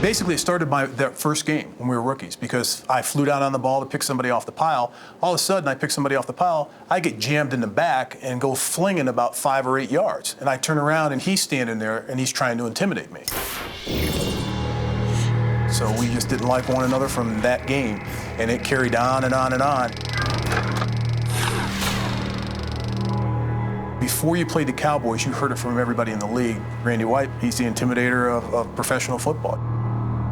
Basically, it started that first game when we were rookies because I flew down on the ball to pick somebody off the pile. All of a sudden, I pick somebody off the pile, I get jammed in the back and go flinging about 5 or 8 yards. And I turn around and he's standing there and he's trying to intimidate me. So we just didn't like one another from that game, and it carried on and on and on. Before you played the Cowboys, you heard it from everybody in the league. Randy White, he's the intimidator of professional football.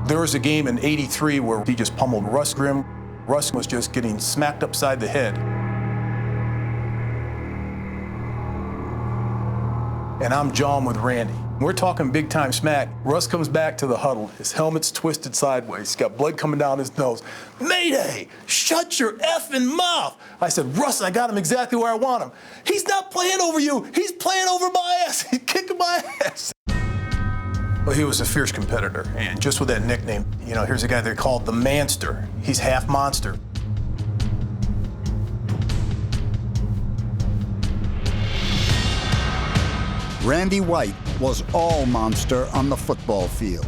There was a game in '83 where he just pummeled Russ Grimm. Russ was just getting smacked upside the head. And I'm jawing with Randy. We're talking big time smack. Russ comes back to the huddle. His helmet's twisted sideways. He's got blood coming down his nose. Mayday! Shut your effing mouth! I said, Russ, I got him exactly where I want him. He's not playing over you. He's playing over my ass. He's kicking my ass. Well, he was a fierce competitor, and just with that nickname, you know, here's a guy they called the Manster. He's half monster. Randy White was all monster on the football field.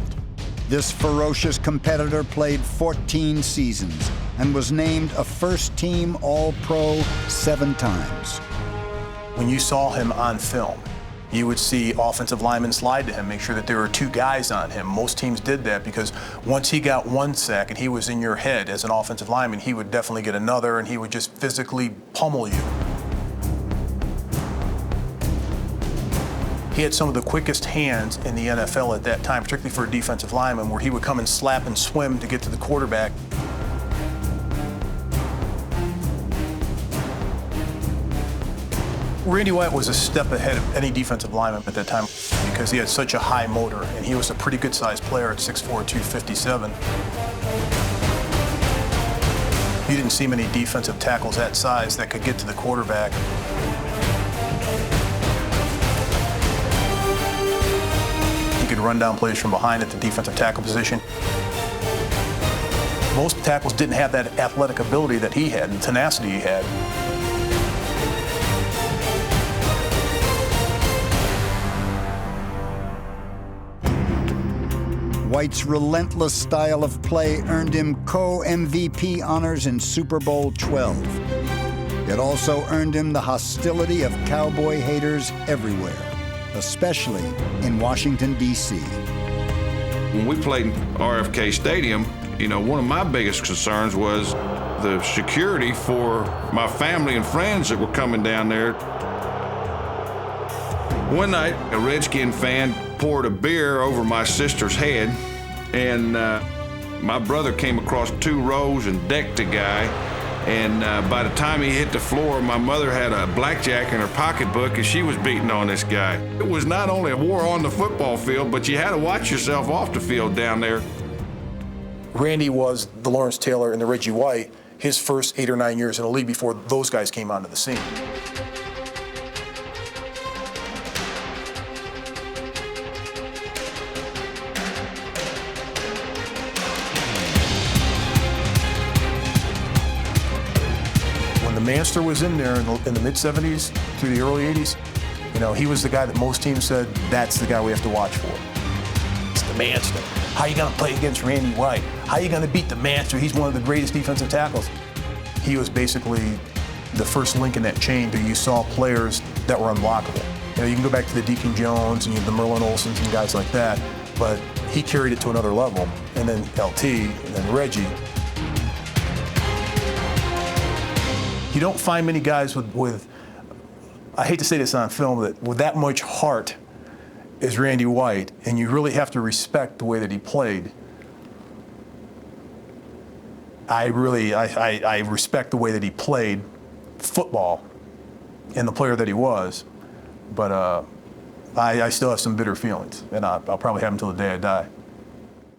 This ferocious competitor played 14 seasons and was named a first-team All-Pro 7 times. When you saw him on film, you would see offensive linemen slide to him, make sure that there were 2 guys on him. Most teams did that because once he got 1 sack and he was in your head as an offensive lineman, he would definitely get another and he would just physically pummel you. He had some of the quickest hands in the NFL at that time, particularly for a defensive lineman, where he would come and slap and swim to get to the quarterback. Randy White was a step ahead of any defensive lineman at that time because he had such a high motor, and he was a pretty good-sized player at 6'4", 257. You didn't see many defensive tackles that size that could get to the quarterback. He could run down plays from behind at the defensive tackle position. Most tackles didn't have that athletic ability that he had and tenacity he had. White's relentless style of play earned him co-MVP honors in Super Bowl 12. It also earned him the hostility of Cowboy haters everywhere, especially in Washington, D.C. When we played in RFK Stadium, you know, one of my biggest concerns was the security for my family and friends that were coming down there. One night, a Redskin fan poured a beer over my sister's head, and my brother came across 2 rows and decked the guy. And by the time he hit the floor, my mother had a blackjack in her pocketbook, and she was beating on this guy. It was not only a war on the football field, but you had to watch yourself off the field down there. Randy was the Lawrence Taylor and the Reggie White his first 8 or 9 years in the league before those guys came onto the scene. The Manster was in there in the mid-'70s through the early '80s. You know, he was the guy that most teams said, that's the guy we have to watch for. It's the Manster. How are you going to play against Randy White? How are you going to beat the Manster? He's one of the greatest defensive tackles. He was basically the first link in that chain that you saw players that were unblockable. You know, you can go back to the Deacon Jones and the Merlin Olsons and guys like that, but he carried it to another level. And then LT, and then Reggie. You don't find many guys with, I hate to say this on film, that with that much heart as Randy White, and you really have to respect the way that he played. I respect the way that he played football and the player that he was, but I still have some bitter feelings, and I'll probably have them until the day I die.